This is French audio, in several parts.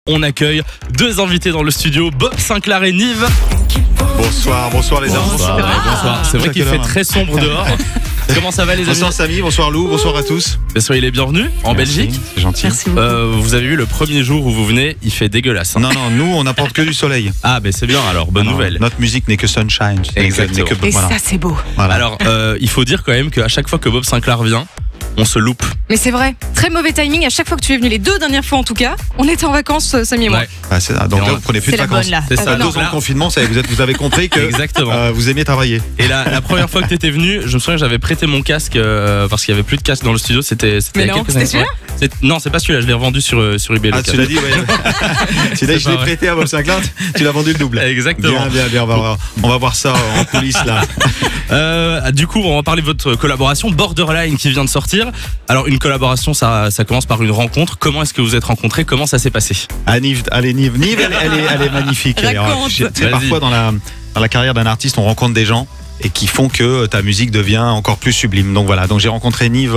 On accueille deux invités dans le studio, Bob Sinclair et Nive. Bonsoir les amis. Bonsoir. C'est vrai qu'il fait très sombre dehors. Comment ça va les amis? Bonsoir Samy, bonsoir Lou, bonsoir à tous. Soyez les bienvenus en Belgique. C'est gentil. Merci beaucoup. Vous avez vu le premier jour où vous venez, il fait dégueulasse. Non, nous on n'apporte que du soleil. Ah ben c'est bien alors, bonne nouvelle. Notre musique n'est que sunshine. Exactement. Et voilà. ça, c'est beau. Voilà. Alors il faut dire quand même qu'à chaque fois que Bob Sinclair vient, on se loupe. Mais c'est vrai, très mauvais timing. À chaque fois que tu es venu, les deux dernières fois en tout cas, on était en vacances, Samy et moi. Ouais. Ah, c'est ça. Donc Et là, on- vous prenez plus C'est de la vacances. bonne là. C'est ça. non. 2 ans de confinement, ça y est, vous avez compris que Exactement. vous aimiez travailler. Et la première fois que t'étais venu, je me souviens que j'avais prêté mon casque parce qu'il y avait plus de casque dans le studio. C'était Mais il y a non, quelques c'était années. Ouais. Non, c'est pas celui-là. Je l'ai revendu sur eBay. Ah, le tu casque. l'as dit, ouais. Tu l'as dit, je pas l'ai vrai. prêté à Bob Sinclair, tu l'as vendu le double. Exactement. Bien, on va voir ça en coulisses là. Du coup, on va parler de votre collaboration Borderline qui vient de sortir. Alors, une collaboration, ça commence par une rencontre. Comment est-ce que vous êtes rencontrés? Comment ça s'est passé? Ah, Nive, elle est magnifique. Raconte. Tu sais, Vas-y. parfois dans la carrière d'un artiste, on rencontre des gens et qui font que ta musique devient encore plus sublime. Donc voilà, donc j'ai rencontré Nive.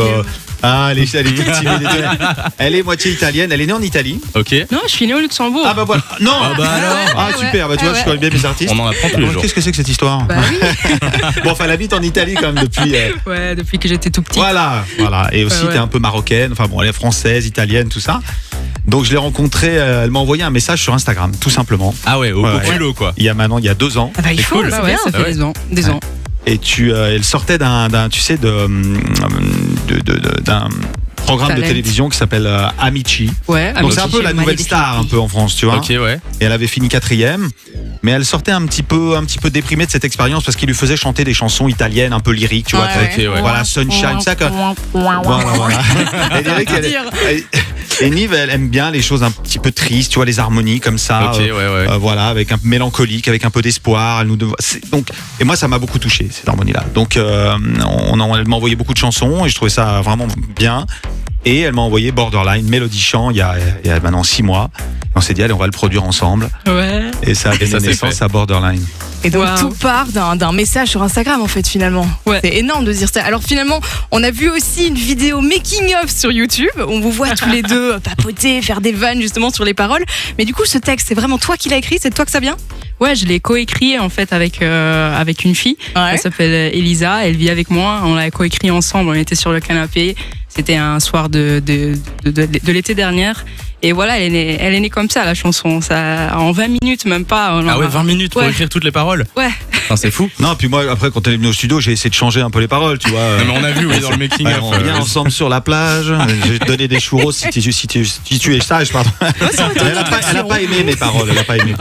Elle est toute timide. Elle est moitié italienne. Elle est née en Italie. Ok. Non, je suis né au Luxembourg. Ah bah voilà. Non. Ah bah alors. Ah super. Bah tu vois, je connais bien mes artistes. On en apprend tous les jours. Qu'est-ce que c'est que cette histoire? Bah oui. Bon, enfin, elle habite en Italie quand même depuis. Ouais, depuis que j'étais tout petit. Voilà. Et aussi, Ouais. t'es un peu marocaine. Enfin bon, elle est française, italienne, tout ça. Donc je l'ai rencontrée. Elle m'a envoyé un message sur Instagram, tout simplement. Ah ouais, au Ouais. culot quoi. Il y a 2 ans. Ah bah, il C'est faut, cool. c'est Bah ouais, bien. ça fait Ouais. des ans. Et elle sortait d'un programme de Talent. télévision qui s'appelle Amici. Ouais, Donc c'est un peu la nouvelle star un peu en France, tu vois. Ok, ouais. Et elle avait fini 4e, mais elle sortait un petit peu déprimée de cette expérience parce qu'il lui faisait chanter des chansons italiennes un peu lyriques, tu vois. Ouais, très- ouais. Ok, ouais. Voilà, Sunshine, ça que. Voilà. Et lyrique, et Nive, elle aime bien les choses un petit peu tristes, tu vois, les harmonies comme ça. Ok, ouais. Voilà, avec un peu mélancolique, avec un peu d'espoir. Donc, et moi, ça m'a beaucoup touché cette harmonie-là. Donc, elle m'a envoyé beaucoup de chansons et je trouvais ça vraiment bien. Et elle m'a envoyé Borderline, Mélodie Chant, il y a maintenant 6 mois. Et on s'est dit, allez, on va le produire ensemble. Ouais. Et ça a donné ça s'est naissance fait. à Borderline. Et donc Wow. tout part d'un message sur Instagram en fait finalement. Ouais. C'est énorme de dire ça. Alors finalement, on a vu aussi une vidéo making of sur YouTube. On vous voit tous les deux papoter, faire des vannes justement sur les paroles. Mais du coup, ce texte, c'est vraiment toi qui l'as écrit? C'est de toi que ça vient? Ouais, je l'ai coécrit en fait avec une fille. Ouais. Elle s'appelle Elisa. Elle vit avec moi. On l'a coécrit ensemble. On était sur le canapé. C'était un soir de l'été dernier. Et voilà, elle est née comme ça, la chanson. Ça, en 20 minutes, même pas. Ah ouais, 20 minutes pour Ouais. écrire toutes les paroles. Ouais. Putain, c'est fou. Non, puis moi, après, quand elle est venue au studio, j'ai essayé de changer un peu les paroles, tu vois. Non, mais on a vu, oui, dans le making Ouais, of. on vient ensemble sur la plage. J'ai donné des churros si tu es sage, pardon. Elle a pas aimé mes paroles. Elle a pas aimé.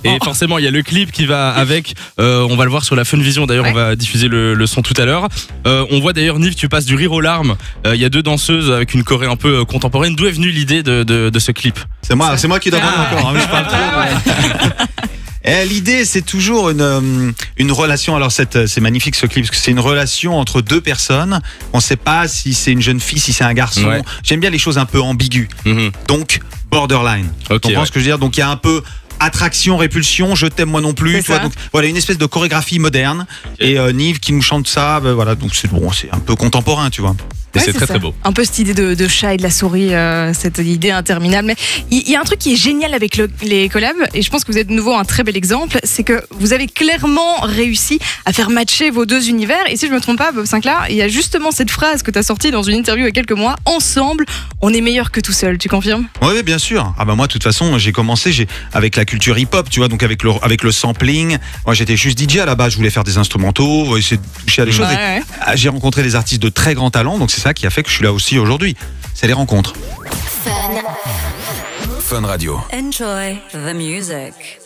Et forcément, il y a le clip qui va avec. On va le voir sur la Funvision. D'ailleurs, on va diffuser le son tout à l'heure. On voit d'ailleurs, Nive, tu passes du rire aux larmes. Il y a deux danseuses avec une choré un peu contemporaine. D'où est venue l'idée de ce clip? C'est moi qui dois parler encore. Hein, mais je parle trop. Et l'idée, c'est toujours une relation. Alors, c'est magnifique ce clip parce que c'est une relation entre deux personnes. On ne sait pas si c'est une jeune fille, si c'est un garçon. Ouais. J'aime bien les choses un peu ambiguës. Mhm. Donc, borderline. Ok, Tu comprends ouais. ce que je veux dire? Donc, il y a un peu attraction, répulsion, je t'aime moi non plus. C'est Tu vois, ça. donc, voilà, une espèce de chorégraphie moderne. Et Nive qui nous chante ça. Ben, voilà, donc c'est bon, c'est un peu contemporain, tu vois. Et Ouais, c'est très ça. très beau. Un peu cette idée de chat et de la souris, cette idée interminable. Mais il y a un truc qui est génial avec les collabs, et je pense que vous êtes de nouveau un très bel exemple, c'est que vous avez clairement réussi à faire matcher vos deux univers. Et si je me trompe pas, Bob Sinclair, il y a justement cette phrase que tu as sortie dans une interview il y a quelques mois: ensemble, on est meilleur que tout seul. Tu confirmes? Oui, bien sûr. Ah bah moi, de toute façon, j'ai commencé avec la culture hip-hop, tu vois, donc avec le sampling. Moi, j'étais juste DJ à la base. Je voulais faire des instrumentaux, essayer de toucher à des choses. Ouais, ouais. Et, j'ai rencontré des artistes de très grand talent, donc c'est ça qui a fait que je suis là aussi aujourd'hui. C'est les rencontres. Fun Radio. Enjoy the music.